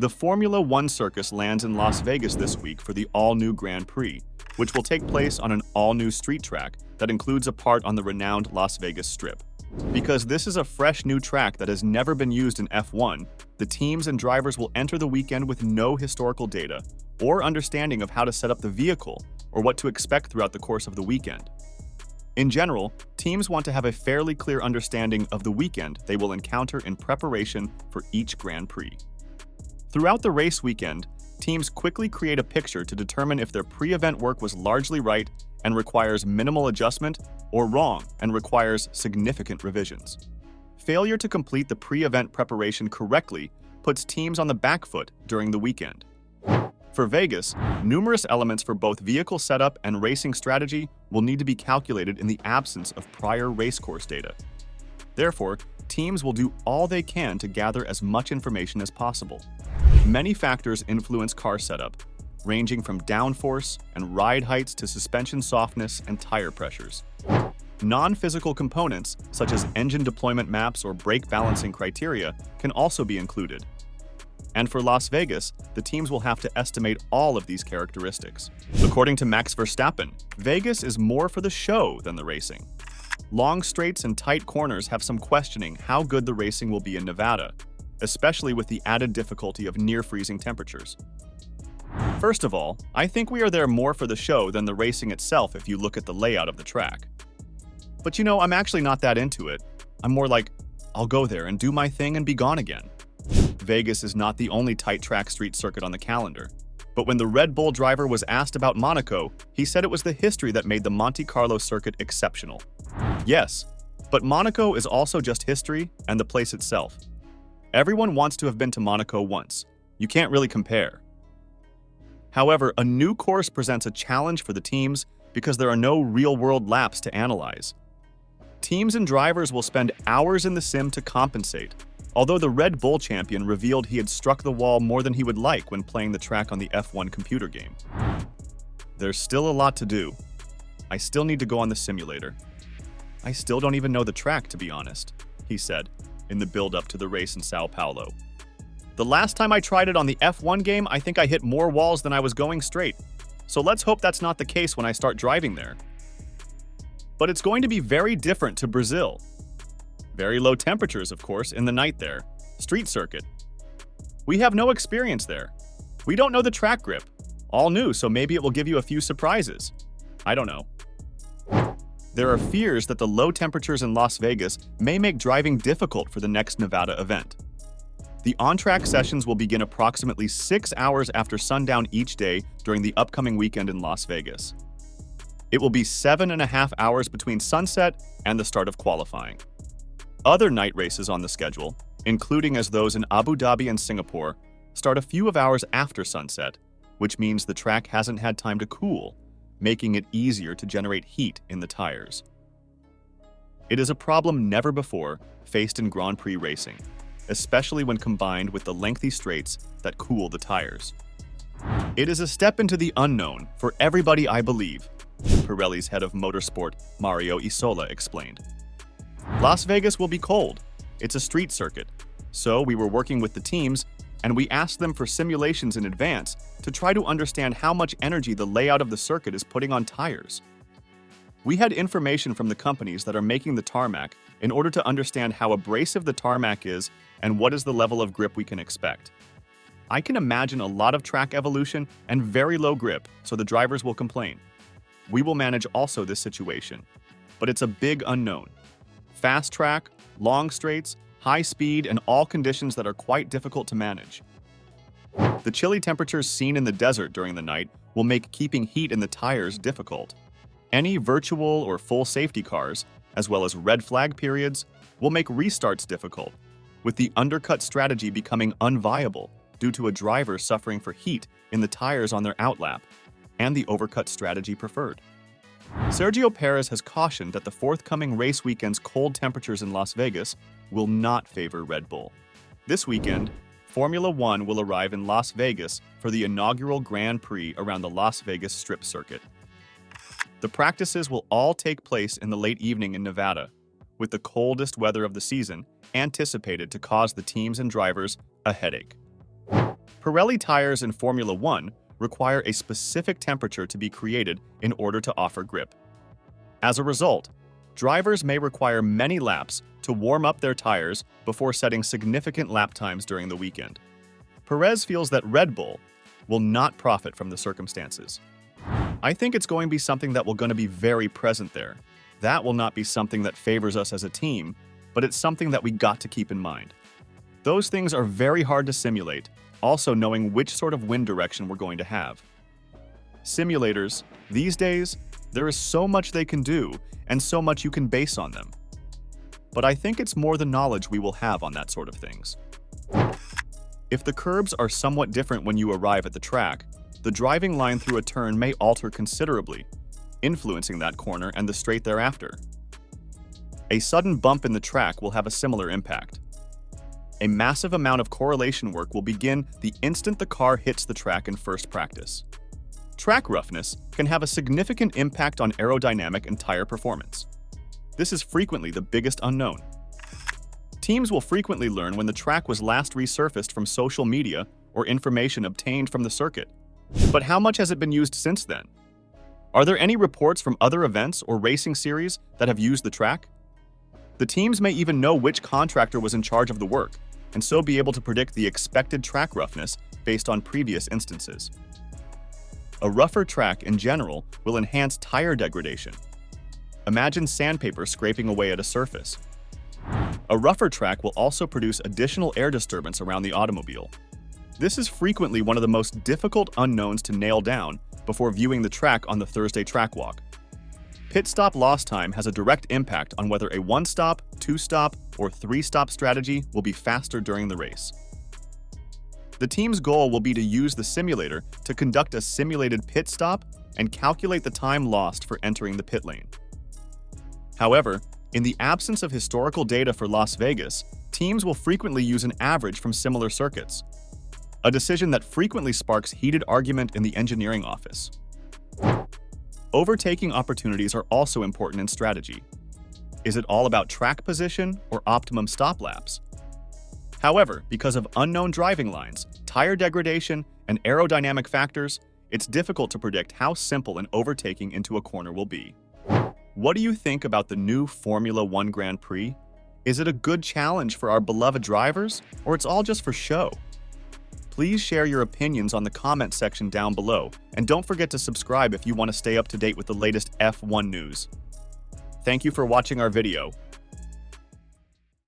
The Formula One circus lands in Las Vegas this week for the all-new Grand Prix, which will take place on an all-new street track that includes a part on the renowned Las Vegas Strip. Because this is a fresh new track that has never been used in F1, the teams and drivers will enter the weekend with no historical data or understanding of how to set up the vehicle or what to expect throughout the course of the weekend. In general, teams want to have a fairly clear understanding of the weekend they will encounter in preparation for each Grand Prix. Throughout the race weekend, teams quickly create a picture to determine if their pre-event work was largely right and requires minimal adjustment, or wrong and requires significant revisions. Failure to complete the pre-event preparation correctly puts teams on the back foot during the weekend. For Vegas, numerous elements for both vehicle setup and racing strategy will need to be calculated in the absence of prior racecourse data. Therefore, teams will do all they can to gather as much information as possible. Many factors influence car setup, ranging from downforce and ride heights to suspension softness and tire pressures. Non-physical components, such as engine deployment maps or brake balancing criteria, can also be included. And for Las Vegas, the teams will have to estimate all of these characteristics. According to Max Verstappen, Vegas is more for the show than the racing. Long straights and tight corners have some questioning how good the racing will be in Nevada, especially with the added difficulty of near-freezing temperatures. First of all, I think we are there more for the show than the racing itself if you look at the layout of the track. But you know, I'm actually not that into it. I'm more like, I'll go there and do my thing and be gone again. Vegas is not the only tight track street circuit on the calendar. But when the Red Bull driver was asked about Monaco, he said it was the history that made the Monte Carlo circuit exceptional. Yes, but Monaco is also just history and the place itself. Everyone wants to have been to Monaco once. You can't really compare. However, a new course presents a challenge for the teams because there are no real-world laps to analyze. Teams and drivers will spend hours in the sim to compensate, although the Red Bull champion revealed he had struck the wall more than he would like when playing the track on the F1 computer game. There's still a lot to do. I still need to go on the simulator. I still don't even know the track, to be honest, he said, in the build-up to the race in Sao Paulo. The last time I tried it on the F1 game, I think I hit more walls than I was going straight. So let's hope that's not the case when I start driving there. But it's going to be very different to Brazil. Very low temperatures, of course, in the night there. Street circuit. We have no experience there. We don't know the track grip. All new, so maybe it will give you a few surprises. I don't know. There are fears that the low temperatures in Las Vegas may make driving difficult for the next Nevada event. The on-track sessions will begin approximately 6 hours after sundown each day during the upcoming weekend in Las Vegas. It will be 7.5 hours between sunset and the start of qualifying. Other night races on the schedule, including as those in Abu Dhabi and Singapore, start a few of hours after sunset, which means the track hasn't had time to cool, making it easier to generate heat in the tires. It is a problem never before faced in Grand Prix racing, especially when combined with the lengthy straights that cool the tires. It is a step into the unknown for everybody, I believe, Pirelli's head of motorsport, Mario Isola, explained. Las Vegas will be cold. It's a street circuit, so we were working with the teams and we asked them for simulations in advance to try to understand how much energy the layout of the circuit is putting on tires. We had information from the companies that are making the tarmac in order to understand how abrasive the tarmac is and what is the level of grip we can expect. I can imagine a lot of track evolution and very low grip, so the drivers will complain. We will manage also this situation, but it's a big unknown. Fast track, long straights, high speed, and all conditions that are quite difficult to manage. The chilly temperatures seen in the desert during the night will make keeping heat in the tires difficult. Any virtual or full safety cars, as well as red flag periods, will make restarts difficult, with the undercut strategy becoming unviable due to a driver suffering for heat in the tires on their outlap, and the overcut strategy preferred. Sergio Perez has cautioned that the forthcoming race weekend's cold temperatures in Las Vegas will not favor Red Bull. This weekend, Formula One will arrive in Las Vegas for the inaugural Grand Prix around the Las Vegas Strip circuit. The practices will all take place in the late evening in Nevada, with the coldest weather of the season anticipated to cause the teams and drivers a headache. Pirelli tires in Formula One require a specific temperature to be created in order to offer grip. As a result, drivers may require many laps to warm up their tires before setting significant lap times during the weekend. Perez feels that Red Bull will not profit from the circumstances. I think it's going to be something that will going to be very present there. That will not be something that favors us as a team, but it's something that we got to keep in mind. Those things are very hard to simulate, also knowing which sort of wind direction we're going to have. Simulators, these days, there is so much they can do and so much you can base on them. But I think it's more the knowledge we will have on that sort of things. If the curbs are somewhat different when you arrive at the track, the driving line through a turn may alter considerably, influencing that corner and the straight thereafter. A sudden bump in the track will have a similar impact. A massive amount of correlation work will begin the instant the car hits the track in first practice. Track roughness can have a significant impact on aerodynamic and tire performance. This is frequently the biggest unknown. Teams will frequently learn when the track was last resurfaced from social media or information obtained from the circuit. But how much has it been used since then? Are there any reports from other events or racing series that have used the track? The teams may even know which contractor was in charge of the work, and so be able to predict the expected track roughness based on previous instances. A rougher track in general will enhance tire degradation. Imagine sandpaper scraping away at a surface. A rougher track will also produce additional air disturbance around the automobile. This is frequently one of the most difficult unknowns to nail down before viewing the track on the Thursday track walk. Pit stop loss time has a direct impact on whether a 1-stop, 2-stop, or 3-stop strategy will be faster during the race. The team's goal will be to use the simulator to conduct a simulated pit stop and calculate the time lost for entering the pit lane. However, in the absence of historical data for Las Vegas, teams will frequently use an average from similar circuits, a decision that frequently sparks heated argument in the engineering office. Overtaking opportunities are also important in strategy. Is it all about track position or optimum stop laps? However, because of unknown driving lines, tire degradation, and aerodynamic factors, it's difficult to predict how simple an overtaking into a corner will be. What do you think about the new Formula One Grand Prix? Is it a good challenge for our beloved drivers, or it's all just for show? Please share your opinions on the comment section down below, and don't forget to subscribe if you want to stay up to date with the latest F1 news. Thank you for watching our video.